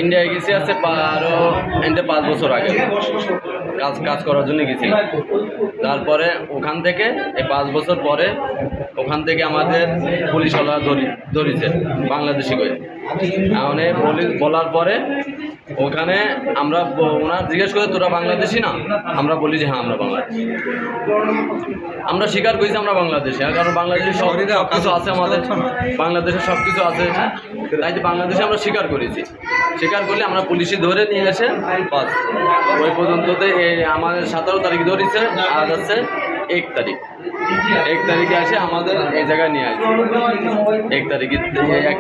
ইন্ডিয়ায় গেছি আছে আরও এতে 5 বছর আগে কাজ করার জন্য গেছিলাম। তারপরে ওখান থেকে এই 5 বছর পরে ওখান থেকে আমাদের পুলিশওয়ালা ধরেছে বাংলাদেশি করে। মানে পুলিশ বলার পরে ওখানে আমরা ওনার জিজ্ঞেস করে তোরা বাংলাদেশি না? আমরা বলি যে হ্যাঁ আমরা বাংলাদেশি। আমরা স্বীকার করেছি আমরা বাংলাদেশি, কারণ বাংলাদেশের সব কিছু আছে, আমাদের বাংলাদেশের সব কিছু আছে, তাই যে বাংলাদেশে আমরা স্বীকার করেছি। স্বীকার করলে আমরা পুলিশে ধরে নিয়ে এসে বাস ওই পর্যন্ততে আমাদের 17 তারিখ ধরেছে, আজ আছে 1 তারিখ। 1 তারিখে আসে আমাদের এই জায়গায় নিয়ে আসে। 1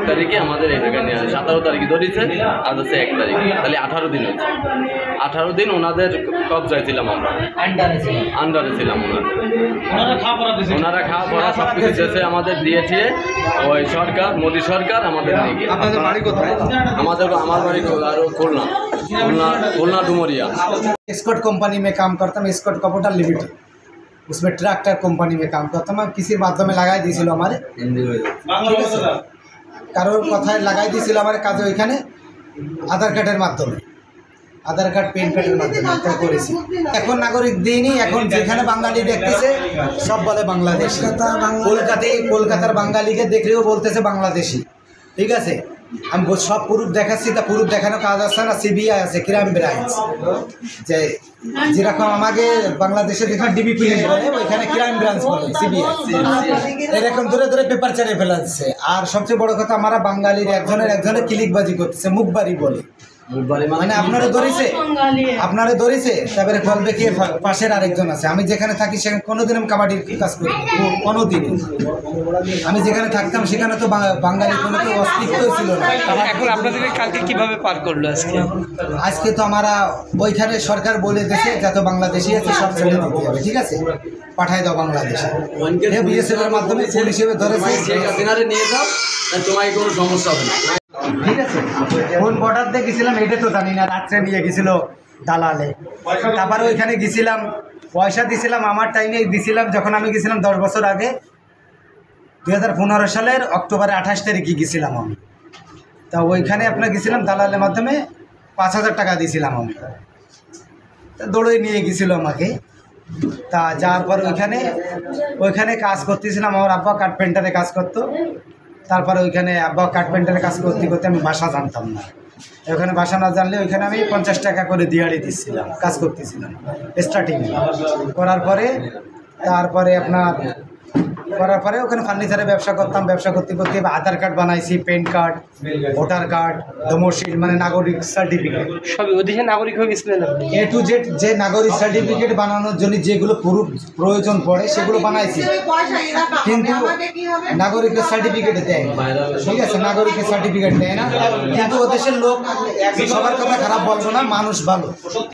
তারিখে আমাদের এই জায়গায় নিয়ে আসে। 17 তারিখে ধরেছে, আজ আছে 1 তারিখ, তাহলে 18 দিন হয়েছে। 18 দিন ওনাদের কবজায় ছিলাম, আমরা আন্ডারে ছিলাম। ওনারা খাওয়া পড়া সব কিছু দিয়েছে আমাদের, দিয়েছে ওই সরকার, মোদী সরকার আমাদের দিকে। আপনাদের বাড়ি কোথায়? আমার বাড়ি আরো खुलना डुमरिया। एस्कॉर्ट कंपनी में काम करता हूँ, एस्कॉर्ट कैपिटल लिमिटेड, उसमें ट्रैक्टर कंपनी में काम करता हूँ। किसी माध्यम में लगाई दिए हमारे কারোর কথায় লাগাই দিয়েছিল আমার কাজে ওইখানে আধার কার্ডের মাধ্যমে, আধার কার্ড পেন কার্ডের মাধ্যমে এটা করেছি। এখন নাগরিক দিইনি, এখন যেখানে বাঙালি দেখতেছে সব বলে বাংলাদেশি। কলকাতার বাঙালিকে দেখলেও বলতেছে বাংলাদেশি, ঠিক আছে। আমি সব প্রুফ দেখাচ্ছি, তা প্রুফ দেখানো কাজ আছে না, সিবিআই আছে, ক্রাইম ব্রাঞ্চ, যে যেরকম আমাকে বাংলাদেশে যেখানে ডিবি পুলিশ বলে ওইখানে ক্রাইম ব্রাঞ্চ বলে, সিবিআই। এরকম ধরে ধরে পেপার চারে ফেলাচ্ছে। আর সবচেয়ে বড় কথা, আমরা বাঙালির একজনের ক্লিকবাজি করতেছে, মুখবাড়ি বলে। মানে আপনারা ধরেছে তারপরে বলবে কি পাশের আরেকজন আছে। আমি যেখানে থাকি সেখানে কোনোদিন আমি কাবাডির কাজ করি, কোনোদিন। আমি যেখানে থাকতাম সেখানে তো বাঙালি কোনো কেউ অস্তিত্বই ছিল না। এখন আপনাদেরকে কালকে কিভাবে পার করলো? আজকে তো আমরা ওইখানে সরকার বলে দিয়েছে যত বাংলাদেশি আছে সব ছেড়ে দিতে হবে, ঠিক আছে, পাঠায় দাও বাংলাদেশে। বিএসএফ এর মাধ্যমে পুলিশ হিসেবে ধরেছে, নিয়ে যাও, তোমার কোনো সমস্যা হবে না, ঠিক আছে। কোন বর্ডার দিয়ে গেছিলাম এটা তো জানি না, রাত্রে নিয়ে গেছিল দালালে। তারপরে ওইখানে গেছিলাম, পয়সা দিছিলাম, আমার টাইমে দিছিলাম যখন আমি গেছিলাম 10 বছর আগে, 2015 সালের অক্টোবরের 28 তারিখে গেছিলাম আমি। তা ওইখানে আপনার গেছিলাম দালালের মাধ্যমে 5000 টাকা দিয়েছিলাম আমি। তা দৌড়ে নিয়ে গেছিলো আমাকে। তা যাওয়ার পর ওইখানে কাজ করতেছিলাম। আমার আব্বা কার্পেন্টারে কাজ করতো। তারপরে ওইখানে আব্বা কার্পেন্টারে কাজ করতে করতে আমি ভাষা জানতাম না। ওখানে ভাষা না জানলে ওইখানে আমি 50 টাকা করে দিহাড়ি দিচ্ছিলাম, কাজ করতেছিলাম স্টার্টিংয়ে। করার পরে ওখানে ফার্নিচারে ব্যবসা করতাম। ব্যবসা করতে করতে আধার কার্ড বানাইছি, প্যান কার্ড, ভোটার কার্ড, ডোমোশিল মানে নাগরিক সার্টিফিকেট, সবই ওদিকে নাগরিক হয়ে গেছিলেন আপনি? A to Z যে নাগরিক সার্টিফিকেট বানানোর জন্য যেগুলো প্রয়োজন পড়ে সেগুলো বানাইছি, কিন্তু নাগরিকের সার্টিফিকেট দেয় না, ঠিক আছে, নাগরিকের সার্টিফিকেট দেয় না। কিন্তু ওদেশের লোক সবার কথা খারাপ বলবো না, মানুষ ভালো।